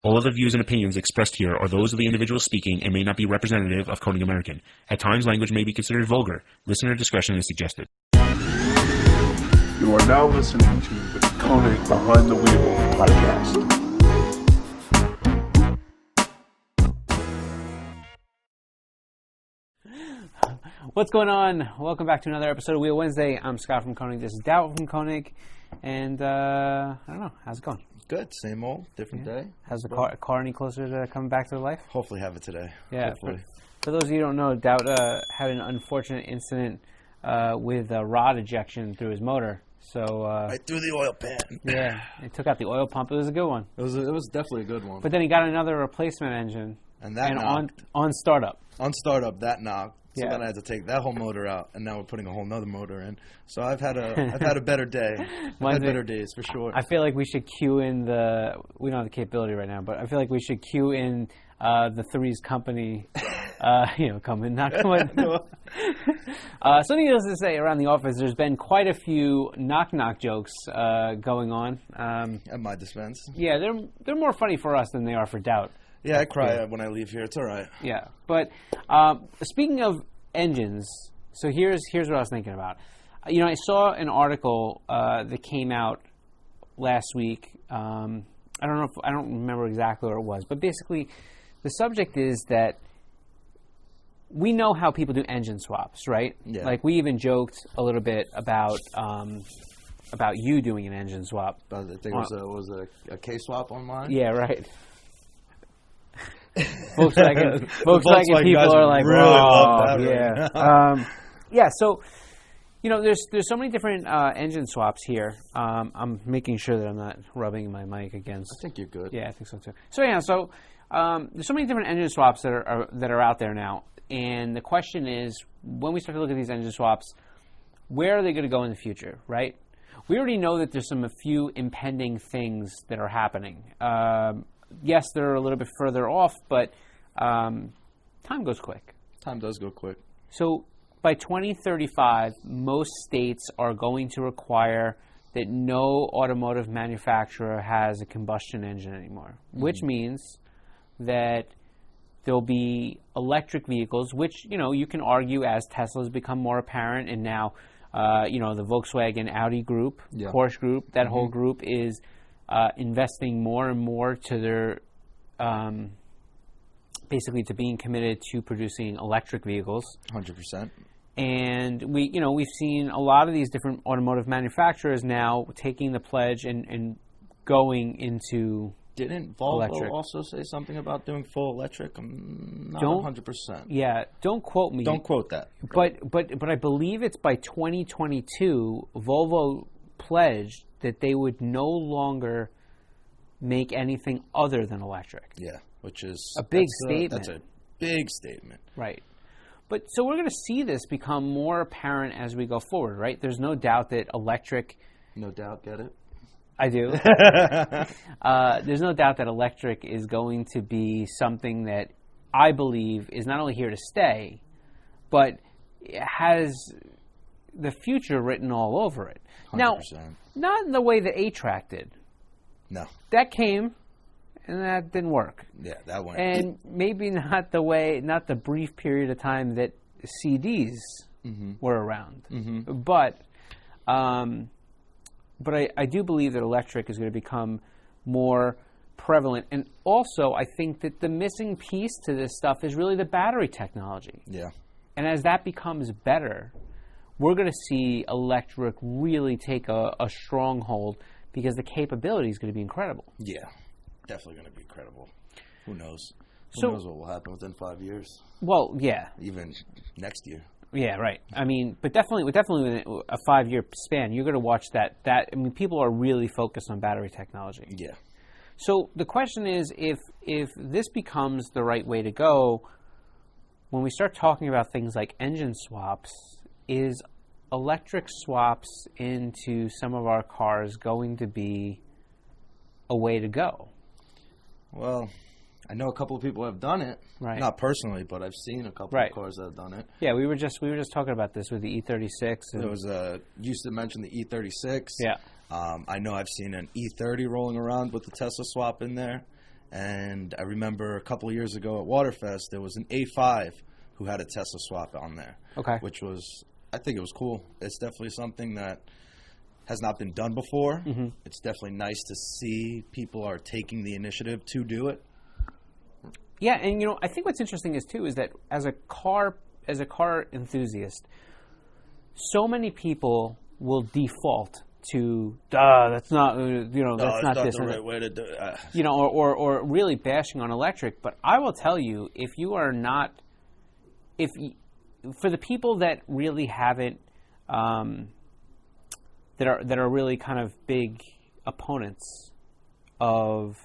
All of the views and opinions expressed here are those of the individual speaking and may not be representative of Konig American. At times, language may be considered vulgar. Listener discretion is suggested. You are now listening to the Konig Behind the Wheel podcast. What's going on? Welcome back to another episode of Wheel Wednesday. I'm Scott from Konig. This is Dow from Konig. And, I don't know. How's it going? Good. Same old, different day. How's the car any closer to coming back to life? Hopefully have it today. Yeah. Hopefully. For those of you who don't know, Dow had an unfortunate incident with a rod ejection through his motor. So right through the oil pan. Yeah. It took out the oil pump. It was a good one. It was definitely a good one. But then he got another replacement engine. And that knocked. On startup. On startup, that knocked. So Yeah. then I had to take that whole motor out, and now we're putting a whole nother motor in. So I've had a better day. I've had better days for sure. I feel like we should cue in we don't have the capability right now, but I feel like we should cue in the Three's Company, come in, not come in. So needless to say, around the office, there's been quite a few knock-knock jokes going on. At my dispense. Yeah, they're more funny for us than they are for Doubt. Yeah, I cry when I leave here. It's all right. Yeah, but speaking of engines, so here's what I was thinking about. I saw an article that came out last week. I don't remember exactly what it was, but basically, the subject is that we know how people do engine swaps, right? Yeah. Like we even joked a little bit about you doing an engine swap. I think it was a K-swap on mine? Yeah, right. Volkswagen people are like, really love that, yeah. Right? Yeah, so, there's so many different engine swaps here. I'm making sure that I'm not rubbing my mic against. I think you're good. Yeah, I think so too. So, there's so many different engine swaps that are out there now. And the question is, when we start to look at these engine swaps, where are they going to go in the future, right? We already know that there's a few impending things that are happening. Yes, they're a little bit further off, but time goes quick. Time does go quick. So by 2035, most states are going to require that no automotive manufacturer has a combustion engine anymore, which means that there'll be electric vehicles, which, you can argue as Tesla's become more apparent, and now, the Volkswagen Audi group, Yeah. Porsche group, that whole group is investing more and more to their, basically to being committed to producing electric vehicles. 100%. And we've seen a lot of these different automotive manufacturers now taking the pledge and going into Didn't Volvo electric. also say something about doing full electric? I'm not Don't- 100%. Yeah, don't quote me. Don't quote that. But I believe it's by 2022, Volvo pledged that they would no longer make anything other than electric. Yeah, which is A big that's statement. That's a big statement. Right. But so we're going to see this become more apparent as we go forward, right? There's no doubt that electric... No doubt, get it? I do. There's no doubt that electric is going to be something that I believe is not only here to stay, but has the future written all over it. 100%. Now, not in the way that A-Track did. No. That came, and that didn't work. Yeah, that went. And maybe not the brief period of time that CDs were around. But I do believe that electric is going to become more prevalent. And also, I think that the missing piece to this stuff is really the battery technology. Yeah. And as that becomes better, we're going to see electric really take a stronghold because the capability is going to be incredible. Yeah. Definitely going to be incredible. Who knows? So- Who knows what will happen within 5 years? Well, yeah. Even next year. Yeah, right. I mean, but definitely within a 5-year span, you're going to watch that. People are really focused on battery technology. Yeah. So the question is, if this becomes the right way to go, when we start talking about things like engine swaps, is electric swaps into some of our cars going to be a way to go? Well, I know a couple of people have done it. Right. Not personally, but I've seen a couple Right. of cars that have done it. Yeah, we were just talking about this with the E36. There was used to mention the E36. Yeah. I know I've seen an E30 rolling around with the Tesla swap in there. And I remember a couple of years ago at Waterfest, there was an A5 who had a Tesla swap on there. Okay. Which was, I think it was cool. It's definitely something that has not been done before. Mm-hmm. It's definitely nice to see people are taking the initiative to do it. Yeah, and you know, I think what's interesting is that as a car enthusiast, so many people will default to, that's not, that's not this. The right way to do it. Or really bashing on electric. But I will tell you, for the people that really haven't, that are really kind of big opponents of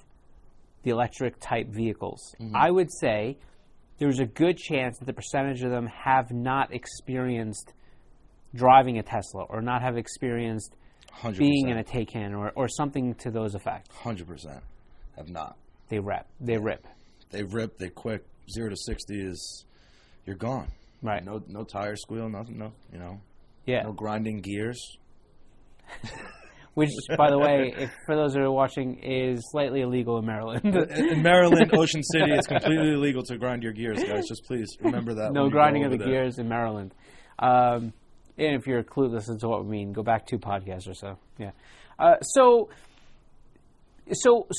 the electric type vehicles, I would say there's a good chance that the percentage of them have not experienced driving a Tesla or not have experienced 100%. Being in a Taycan or something to those effects. 100% have not. They rip. They rip. They quick. 0 to 60 is, you're gone. Right. No tire squeal. Nothing. No. Yeah. No grinding gears. Which, by the way, for those that are watching, is slightly illegal in Maryland. In Maryland, Ocean City, it's completely illegal to grind your gears, guys. Just please remember that. No grinding of the gears in Maryland. And if you're clueless as to what we mean, go back 2 podcasts or so. Yeah. So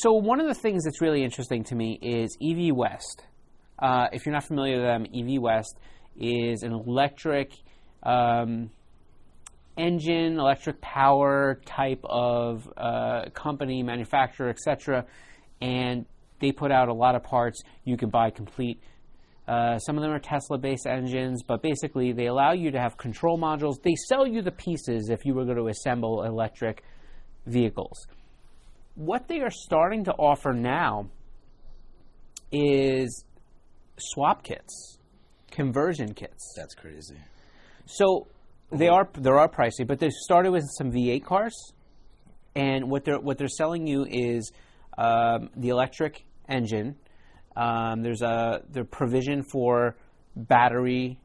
one of the things that's really interesting to me is EV West. If you're not familiar with them, EV West is an electric engine, electric power type of company, manufacturer, etc. And they put out a lot of parts. You can buy complete. Some of them are Tesla-based engines, but basically they allow you to have control modules. They sell you the pieces if you were going to assemble electric vehicles. What they are starting to offer now is swap kits, conversion kits. That's crazy. So they are pricey, but they started with some V8 cars, and what they're selling you is the electric engine. There's the provision for battery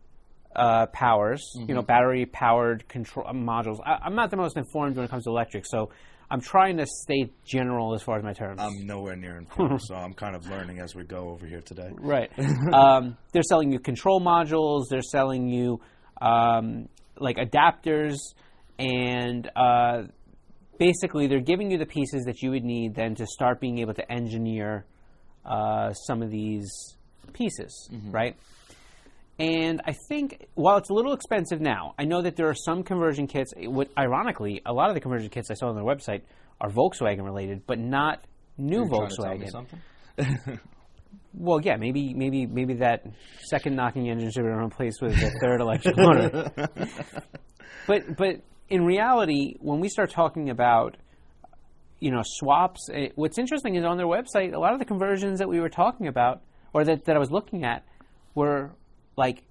powers, battery powered control modules. I'm not the most informed when it comes to electric, so I'm trying to stay general as far as my terms. I'm nowhere near informed, so I'm kind of learning as we go over here today. Right. They're selling you control modules. They're selling you like adapters, and basically they're giving you the pieces that you would need then to start being able to engineer some of these pieces, right? And I think while it's a little expensive now, I know that there are some conversion kits. Ironically, a lot of the conversion kits I saw on their website are Volkswagen related, but not new Volkswagen. Trying to tell me something? Well, yeah, maybe that second knocking engine should be replaced with a third electric motor. But in reality, when we start talking about swaps, what's interesting is on their website, a lot of the conversions that we were talking about, or that I was looking at, were like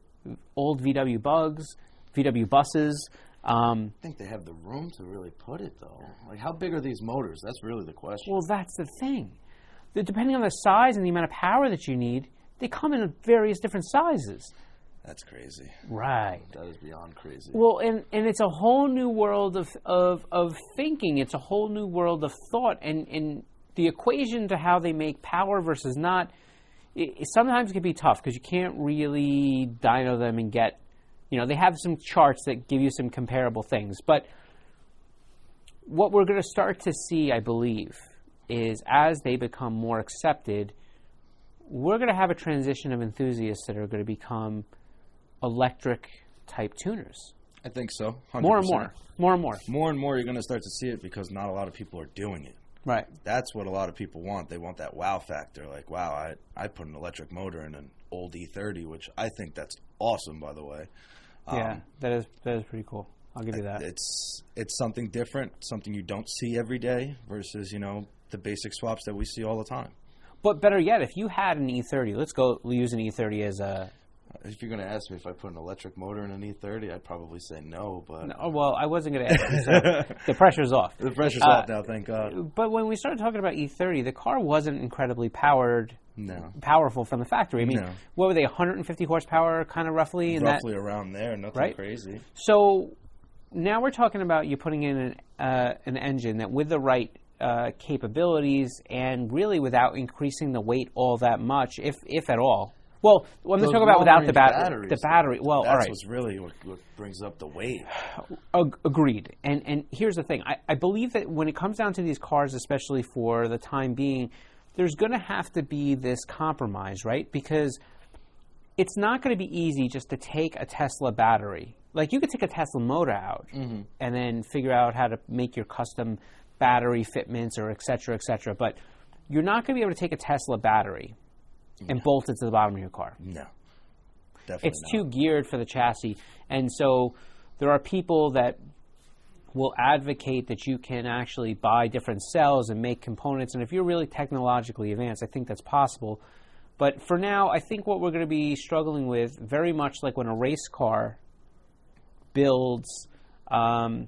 old VW Bugs, VW buses. I think they have the room to really put it, though. Like, how big are these motors? That's really the question. Well, that's the thing. Depending on the size and the amount of power that you need, they come in various different sizes. That's crazy. Right. That is beyond crazy. Well, and it's a whole new world of thinking. It's a whole new world of thought. And the equation to how they make power versus not, it sometimes can be tough because you can't really dyno them and get, they have some charts that give you some comparable things. But what we're going to start to see, I believe, is as they become more accepted, we're going to have a transition of enthusiasts that are going to become electric type tuners. I think so. 100%. More and more. More and more you're going to start to see it because not a lot of people are doing it. Right. That's what a lot of people want. They want that wow factor. Like, wow, I put an electric motor in an old E30, which I think that's awesome, by the way. Yeah, that is pretty cool. I'll give you that. It's something different, something you don't see every day versus, the basic swaps that we see all the time. But better yet, if you had an E30, let's go use an E30 as a... If you're going to ask me if I put an electric motor in an E30, I'd probably say no, but... No, well, I wasn't going to ask you, so the pressure's off. The pressure's off now, thank God. But when we started talking about E30, the car wasn't incredibly powerful from the factory. I mean, what were they, 150 horsepower kind of roughly? Roughly around there, nothing right? crazy. So now we're talking about you putting in an engine that with the right capabilities, and really without increasing the weight all that much, if at all. Well, when they talk about without the battery, well, that's all right. what's really what brings up the weight. Agreed. And here's the thing. I believe that when it comes down to these cars, especially for the time being, there's going to have to be this compromise, right? Because it's not going to be easy just to take a Tesla battery. Like, you could take a Tesla motor out and then figure out how to make your custom battery fitments or et cetera, but you're not going to be able to take a Tesla battery and bolt it to the bottom of your car. No, definitely it's not. too geared for the chassis. And so there are people that will advocate that you can actually buy different cells and make components. And if you're really technologically advanced, I think that's possible. But for now, I think what we're going to be struggling with, very much like when a race car builds a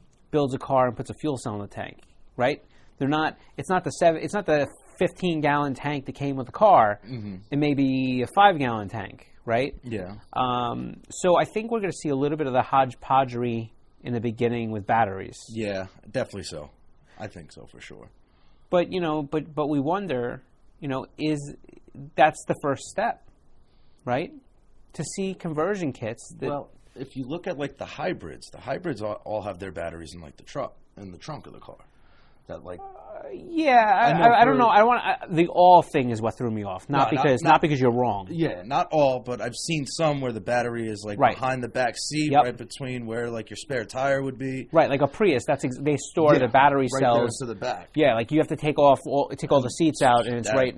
car and puts a fuel cell in the tank, right? It's not the 15-gallon tank that came with the car. It may be a 5-gallon tank, right? Yeah. So I think we're going to see a little bit of the hodgepodgery in the beginning with batteries. Yeah, definitely so. I think so for sure. But but we wonder, that's the first step, right? To see conversion kits. Well, if you look at like the hybrids all have their batteries in like the trunk of the car. That like. I don't know. The all thing is what threw me off. Not because you're wrong. Yeah, not all, but I've seen some where the battery is like behind the back seat, right between where like your spare tire would be. Right, like a Prius. They store the battery cells there to the back. Yeah, like you have to take all the seats out, and it's right.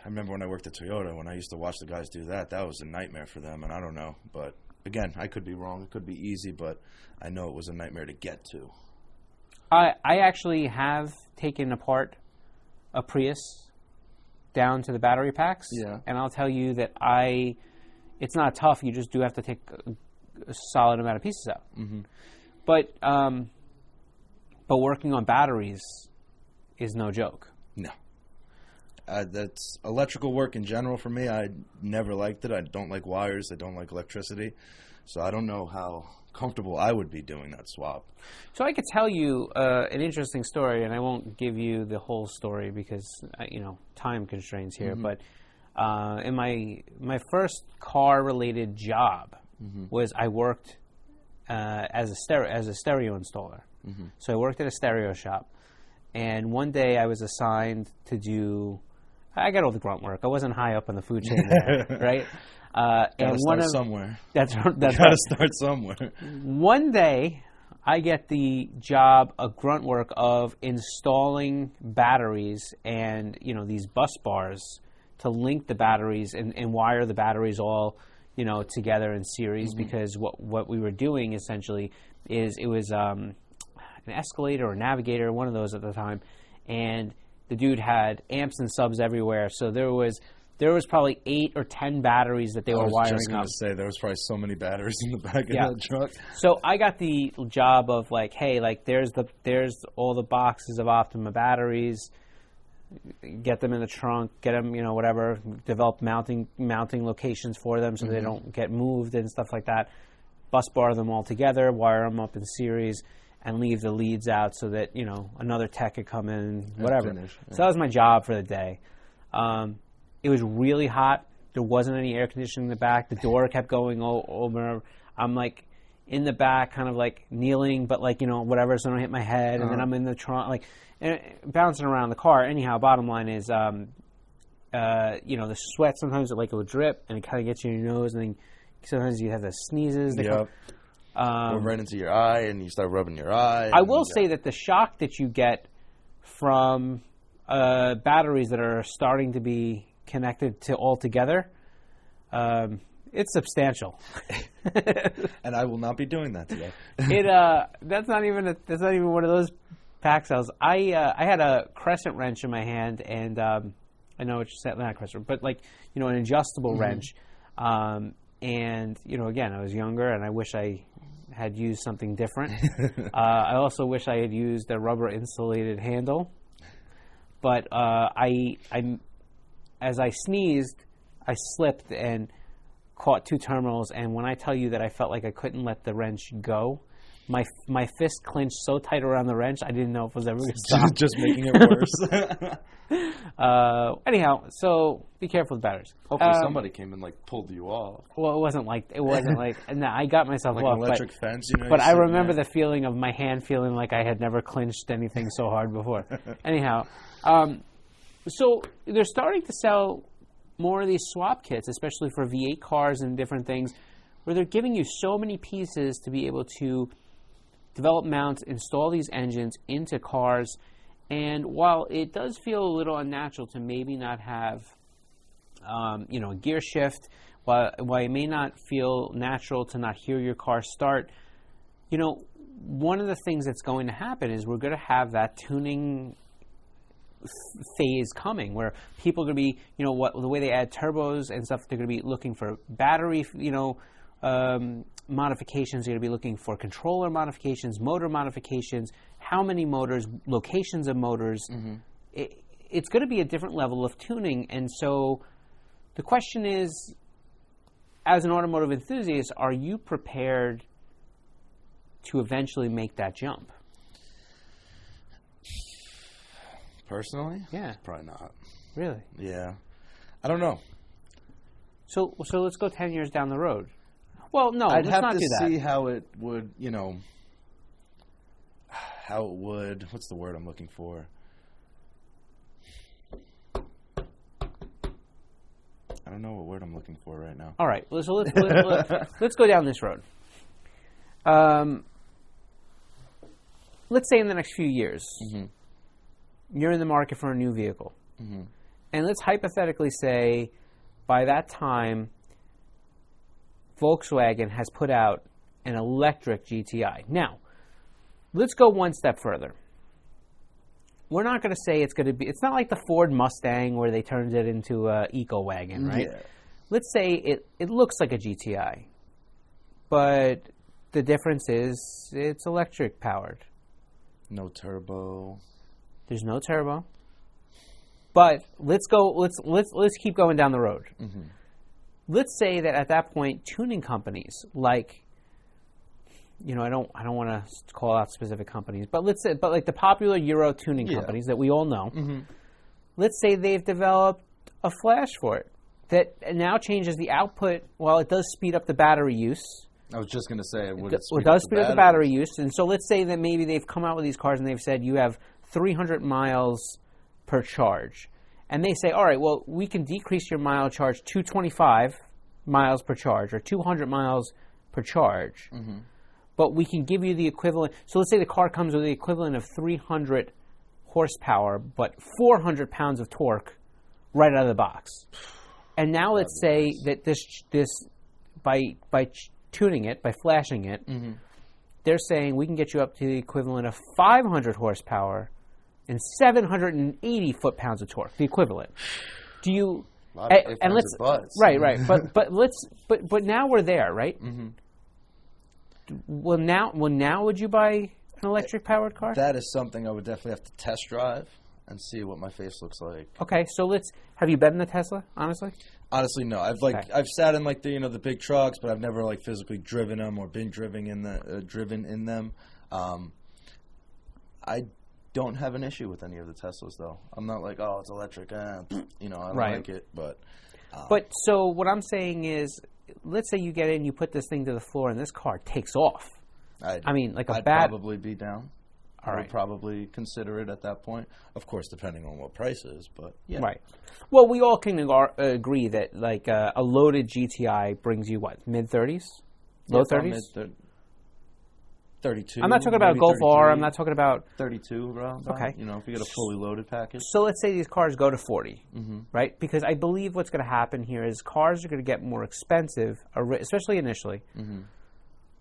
I remember when I worked at Toyota, when I used to watch the guys do that. That was a nightmare for them, and I don't know. But again, I could be wrong. It could be easy, but I know it was a nightmare to get to. I actually have taken apart a Prius down to the battery packs. Yeah. And I'll tell you that it's not tough. You just do have to take a solid amount of pieces out. But working on batteries is no joke. No. That's electrical work in general for me. I never liked it. I don't like wires. I don't like electricity. So I don't know how comfortable I would be doing that swap. So I could tell you an interesting story, and I won't give you the whole story because time constraints here. But in my first car related job was I worked as a stereo installer. So I worked at a stereo shop, and one day I was assigned to do. I got all the grunt work. I wasn't high up on the food chain there, right? Gotta start somewhere. That's gotta start somewhere. One day, I get the job of grunt work of installing batteries and these bus bars to link the batteries and wire the batteries all together in series. Because what we were doing essentially is it was an Escalator or Navigator, one of those at the time, and the dude had amps and subs everywhere. So there was probably 8 or 10 batteries that they were wiring up. I was just going to say, there was probably so many batteries in the back of that truck. So I got the job of like, hey, like there's all the boxes of Optima batteries. Get them in the trunk, get them, whatever, develop mounting locations for them so they don't get moved and stuff like that. Bus bar them all together, wire them up in series, and leave the leads out so that, another tech could come in, whatever. So that was my job for the day. It was really hot. There wasn't any air conditioning in the back. The door kept going over. I'm like in the back, kind of like kneeling, but like, whatever, so I don't hit my head. And then I'm in the trunk, like bouncing around the car. Anyhow, bottom line is, the sweat sometimes it would drip and it kind of gets you in your nose, and then sometimes you have the sneezes. Go right into your eye, and you start rubbing your eye. I will say that the shock that you get from batteries that are starting to be connected to all together, it's substantial. And I will not be doing that today. That's not even one of those pack cells. I had a crescent wrench in my hand, and I know what you said, not a crescent, but like an adjustable wrench. And again, I was younger, and I wish I had used something different. I also wish I had used a rubber insulated handle. But as I sneezed, I slipped and caught 2 terminals. And when I tell you that I felt like I couldn't let the wrench go, my fist clenched so tight around the wrench, I didn't know if it was ever going to stop. Just making it worse. Anyhow, so be careful with batteries. Hopefully somebody came and pulled you off. Well, it wasn't like no, I got myself Like off. an electric fence, But I remember the feeling of my hand feeling like I had never clinched anything so hard before. Anyhow, so they're starting to sell more of these swap kits, especially for V8 cars and different things, where they're giving you so many pieces to be able to develop mounts, install these engines into cars. And while it does feel a little unnatural to maybe not have, a gear shift, while it may not feel natural to not hear your car start, one of the things that's going to happen is we're going to have that tuning phase coming where people are going to be, the way they add turbos and stuff, they're going to be looking for battery, modifications. They're going to be looking for controller modifications, motor modifications, how many motors, locations of motors. Mm-hmm. It's going to be a different level of tuning. And so the question is, as an automotive enthusiast, are you prepared to eventually make that jump? Personally? Yeah. Probably not. Really? Yeah. I don't know. So let's go 10 years down the road. Well, no, I'd let's have not to do that. see how it would, what's the word I'm looking for? I don't know what word I'm looking for right now. All right, so let's go down this road. Let's say in the next few years, mm-hmm. you're in the market for a new vehicle. Mm-hmm. And let's hypothetically say by that time, Volkswagen has put out an electric GTI. Now, let's go one step further. We're not going to say it's not like the Ford Mustang where they turned it into an eco-wagon, right? Yeah. Let's say it looks like a GTI, but the difference is it's electric powered. No turbo. There's no turbo. But let's keep going down the road. Mm-hmm. Let's say that at that point, tuning companies like, I don't want to call out specific companies, but like the popular Euro tuning companies that we all know. Mm-hmm. Let's say they've developed a flash for it that now changes the output. While it does speed up the battery use. I was just going to say it does speed up the battery use, and so let's say that maybe they've come out with these cars and they've said you have 300 miles per charge. And they say, all right, well, we can decrease your mile charge to 225 miles per charge or 200 miles per charge. Mm-hmm. But we can give you the equivalent. So let's say the car comes with the equivalent of 300 horsepower, but 400 pounds of torque right out of the box. And now let's say that this by tuning it, by flashing it, mm-hmm. they're saying we can get you up to the equivalent of 500 horsepower and 780 foot-pounds of torque, the equivalent. Do you? And let's right. But now we're there, right? Mm-hmm. Well, now would you buy an electric-powered car? That is something I would definitely have to test drive and see what my face looks like. Okay, so have you been in a Tesla? Honestly. Honestly, no. I've sat in the big trucks, but I've never physically driven them or been driven in them. I don't have an issue with any of the Teslas, though. I'm not like, oh, it's electric. I don't like it, but. But so what I'm saying is, let's say you get in, you put this thing to the floor, and this car takes off. I'd probably be down. All right. I would probably consider it at that point. Of course, depending on what price is, but yeah. Right. Well, we all can agree that a loaded GTI brings you what, mid-30s? Low 30s? 32. I'm not talking about Golf 33, R. I'm not talking about 32 around. Okay. If you get a fully loaded package. So let's say these cars go to 40, mm-hmm. right? Because I believe what's going to happen here is cars are going to get more expensive, especially initially. Mm-hmm.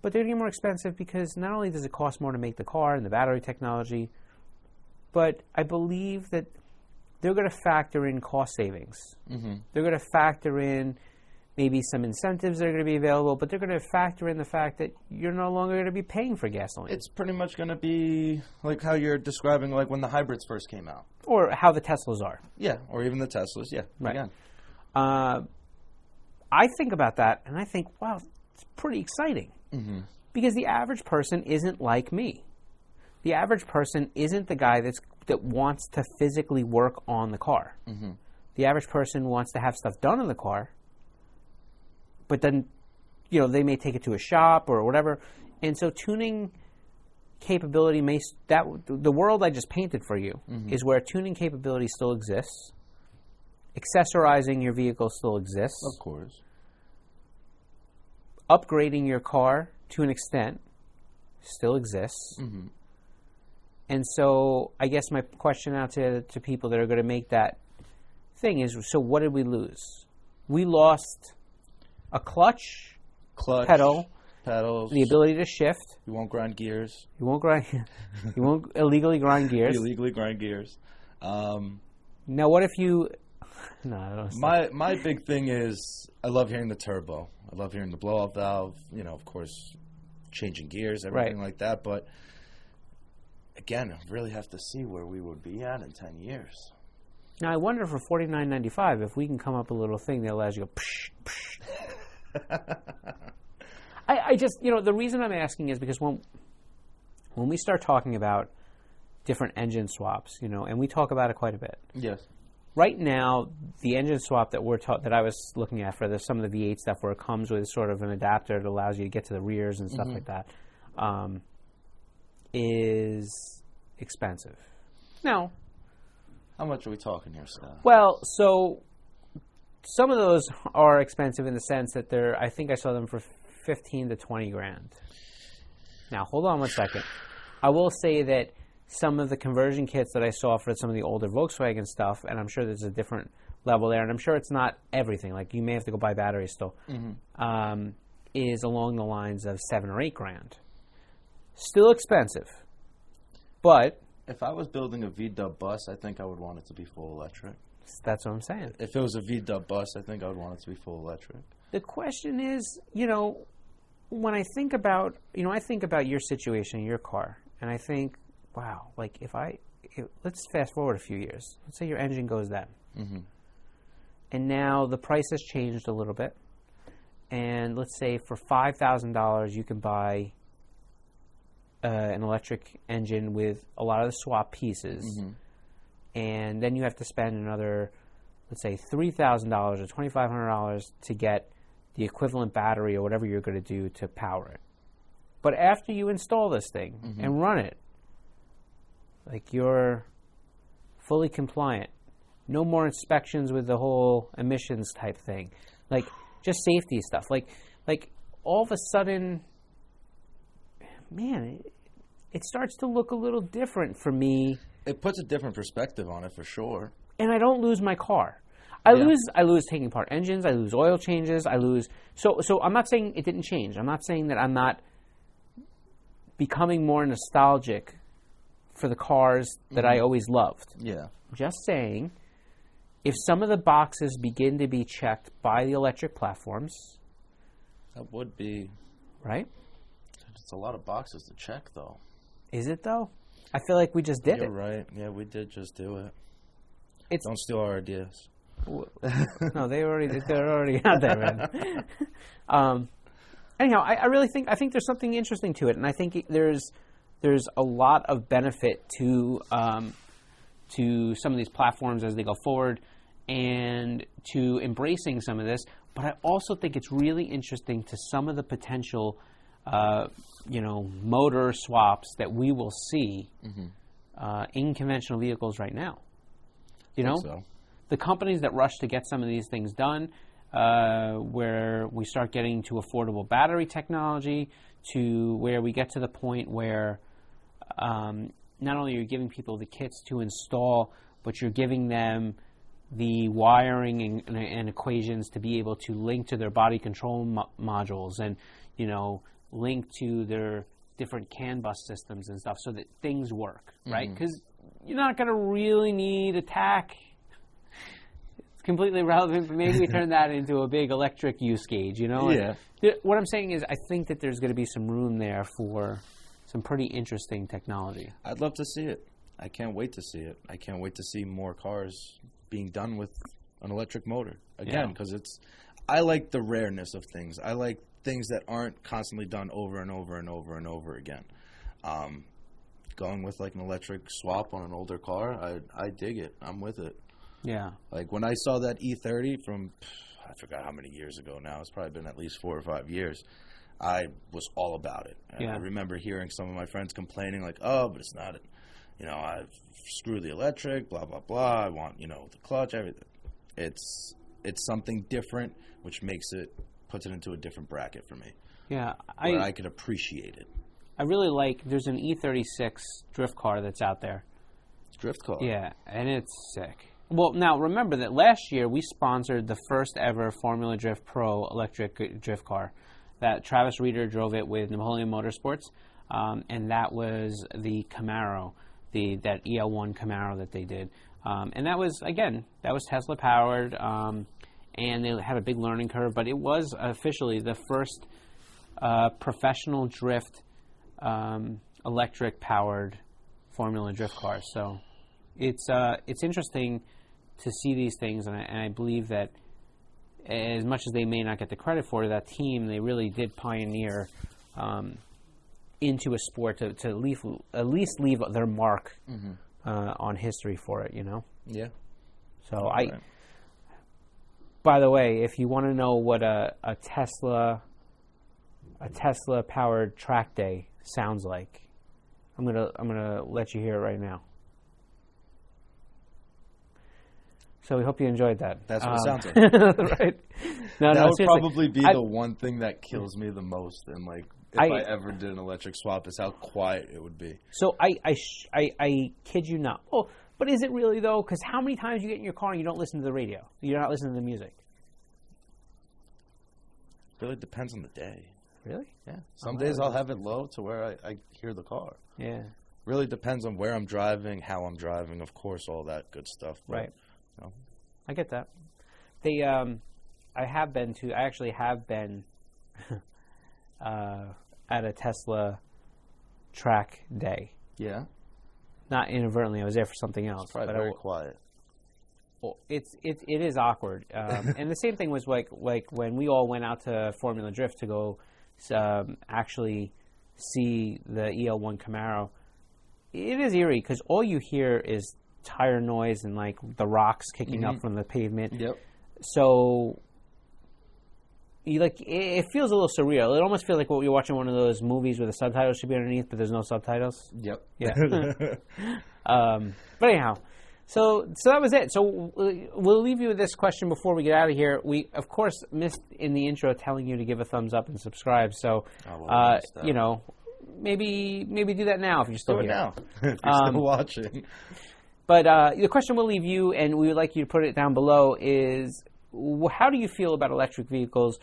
But they're going to get more expensive because not only does it cost more to make the car and the battery technology, but I believe that they're going to factor in cost savings. Mm-hmm. They're going to factor in maybe some incentives that are going to be available, but they're going to factor in the fact that you're no longer going to be paying for gasoline. It's pretty much going to be like how you're describing when the hybrids first came out. Or how the Teslas are. Yeah, or even the Teslas, yeah. Right. Again. I think about that, and I think, wow, it's pretty exciting. Mm-hmm. Because the average person isn't like me. The average person isn't the guy that wants to physically work on the car. Mm-hmm. The average person wants to have stuff done in the car, but then, they may take it to a shop or whatever. And so tuning capability the world I just painted for you is where tuning capability still exists. Accessorizing your vehicle still exists. Of course. Upgrading your car to an extent still exists. Mm-hmm. And so I guess my question out to people that are going to make that thing is, so what did we lose? We lost a clutch, pedals, the ability to shift. You won't grind gears. You won't illegally grind gears. Illegally grind gears. Now, what if you? No, I don't. My big thing is I love hearing the turbo. I love hearing the blow-off valve. Of course, changing gears, everything like that. But again, I really have to see where we would be at in 10 years. Now, I wonder for $49.95 if we can come up with a little thing that allows you to go psh, psh. I just, the reason I'm asking is because when we start talking about different engine swaps, and we talk about it quite a bit. Yes. Right now, the engine swap that that I was looking at for some of the V8 stuff, where it comes with sort of an adapter that allows you to get to the rears and stuff like that, is expensive. Now, how much are we talking here, Scott? Well, so some of those are expensive in the sense that I think I saw them for $15,000 to $20,000. Now, hold on one second. I will say that some of the conversion kits that I saw for some of the older Volkswagen stuff, and I'm sure there's a different level there, and I'm sure it's not everything. Like, you may have to go buy batteries still, is along the lines of $7,000 or $8,000. Still expensive, but if I was building a V-dub bus, I think I would want it to be full electric. That's what I'm saying. If it was a V-dub bus, I think I would want it to be full electric. The question is, when I think about, I think about your situation, your car, and I think, wow, like let's fast forward a few years. Let's say your engine goes then. Mm-hmm. And now the price has changed a little bit. And let's say for $5,000 you can buy an electric engine with a lot of the swap pieces. Mm-hmm. And then you have to spend another, let's say, $3,000 or $2,500 to get the equivalent battery or whatever you're going to do to power it. But after you install this thing and run it, like, you're fully compliant. No more inspections with the whole emissions type thing. Like, just safety stuff. Like all of a sudden, man, it starts to look a little different for me. It puts a different perspective on it for sure. And I don't lose my car. I lose taking apart engines. I lose oil changes. I lose. So I'm not saying it didn't change. I'm not saying that I'm not becoming more nostalgic for the cars that I always loved. Yeah. I'm just saying, if some of the boxes begin to be checked by the electric platforms, that would be right. It's a lot of boxes to check, though. Is it though? I feel like we just did it. You're right. Yeah, we did just do it. Don't steal our ideas. No, they're already out there, man. Anyhow, I really think there's something interesting to it, and I think there's a lot of benefit to some of these platforms as they go forward, and to embracing some of this. But I also think it's really interesting to some of the potential, motor swaps that we will see in conventional vehicles right now. So. The companies that rush to get some of these things done, where we start getting to affordable battery technology, to where we get to the point where not only are you giving people the kits to install, but you're giving them the wiring and equations to be able to link to their body control modules and, link to their different CAN bus systems and stuff so that things work, right? Because you're not going to really need a TAC. It's completely irrelevant, but maybe we turn that into a big electric use gauge, Yeah. What I'm saying is I think that there's going to be some room there for some pretty interesting technology. I'd love to see it. I can't wait to see it. I can't wait to see more cars being done with an electric motor. Again, because I like the rareness of things. I like things that aren't constantly done over and over and over and over again. Going with like an electric swap on an older car, I dig it. I'm with it. Yeah. Like when I saw that E30 from, I forgot how many years ago now. It's probably been at least 4 or 5 years. I was all about it. And Yeah. I remember hearing some of my friends complaining like, oh, but it's not, I screw the electric, blah, blah, blah. I want, the clutch, everything. It's something different, which puts it into a different bracket for me. Yeah. Where I could appreciate it. I really like, there's an E36 drift car that's out there. Drift car. Yeah, and it's sick. Well, now remember that last year we sponsored the first ever Formula Drift Pro electric drift car. That Travis Reeder drove it with Napoleon Motorsports, and that was the Camaro, that EL1 Camaro that they did. And that was Tesla powered, and they had a big learning curve, but it was officially the first professional drift electric powered Formula Drift car. So it's interesting to see these things, and I believe that as much as they may not get the credit for it, that team, they really did pioneer into a sport to at least leave their mark on history for it, Yeah. So by the way, if you want to know what a Tesla powered track day sounds like, I'm gonna let you hear it right now. So we hope you enjoyed that. That's what it sounds like. Right? No, that would seriously. probably be the one thing that kills me the most. And like, if I ever did an electric swap, is how quiet it would be. So I kid you not. Oh, but is it really though? Because how many times you get in your car and you don't listen to the radio? You're not listening to the music. It really depends on the day. Really? Yeah. Some days I'll have it low to where I hear the car. Yeah. Really depends on where I'm driving, how I'm driving, of course, all that good stuff. But, Right. I get that. I actually have been at a Tesla track day. Yeah. Not inadvertently, I was there for something else. It's probably very quiet. Well, it is awkward. And the same thing was like when we all went out to Formula Drift to go actually see the EL1 Camaro. It is eerie because all you hear is tire noise and like the rocks kicking up from the pavement. Yep. So it feels a little surreal. It almost feels like you're watching one of those movies where the subtitles should be underneath, but there's no subtitles. Yep. Yeah. But anyhow, so that was it. So we'll leave you with this question before we get out of here. We of course missed in the intro telling you to give a thumbs up and subscribe. So maybe do that now if you're still do it here. now. If you're still watching. But the question we'll leave you, and we would like you to put it down below, is how do you feel about electric vehicles?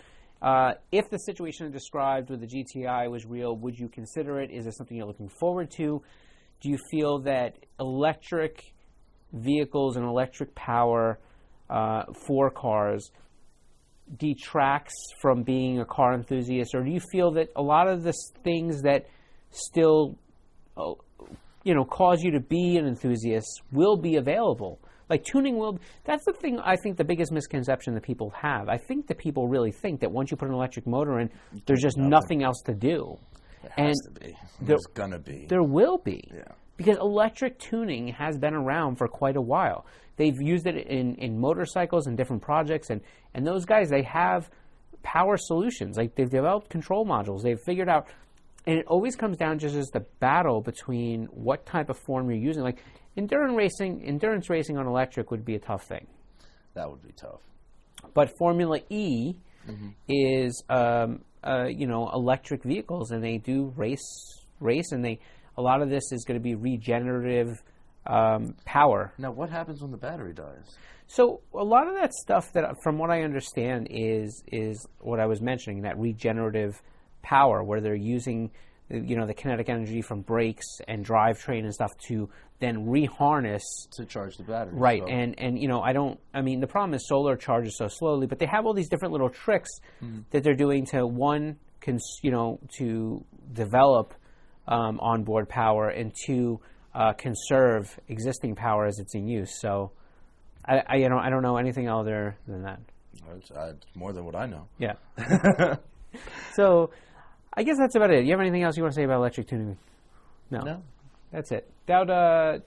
If the situation described with the GTI was real, would you consider it? Is it something you're looking forward to? Do you feel that electric vehicles and electric power for cars detracts from being a car enthusiast? Or do you feel that a lot of the things that still cause you to be an enthusiast will be available? Like tuning will, that's the thing I think the biggest misconception that people have. I think that people really think that once you put an electric motor in, there's just nothing else to do. There has to be. There's going to be. There will be. Yeah. Because electric tuning has been around for quite a while. They've used it in motorcycles and different projects, and those guys, they have power solutions. Like they've developed control modules. They've figured out, and it always comes down just as the battle between what type of form you're using. Like endurance racing on electric would be a tough thing. That would be tough. But Formula E is electric vehicles, and they do race, and a lot of this is going to be regenerative power. Now, what happens when the battery dies? So a lot of that stuff, that, from what I understand, is what I was mentioning, that regenerative power, where they're using the kinetic energy from brakes and drivetrain and stuff to then reharness to charge the battery. Right, so. and the problem is solar charges so slowly, but they have all these different little tricks that they're doing to to develop onboard power, and to conserve existing power as it's in use. So I don't know anything other than that. It's more than what I know. Yeah. So, I guess that's about it. You have anything else you want to say about electric tuning? No. That's it. That's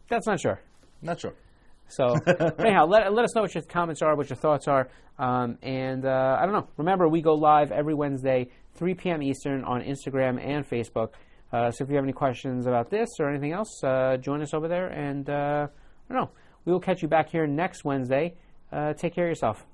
not sure. Not sure. So, anyhow, let us know what your comments are, what your thoughts are. And I don't know. Remember, we go live every Wednesday, 3 p.m. Eastern on Instagram and Facebook. So if you have any questions about this or anything else, join us over there. And I don't know. We will catch you back here next Wednesday. Take care of yourself.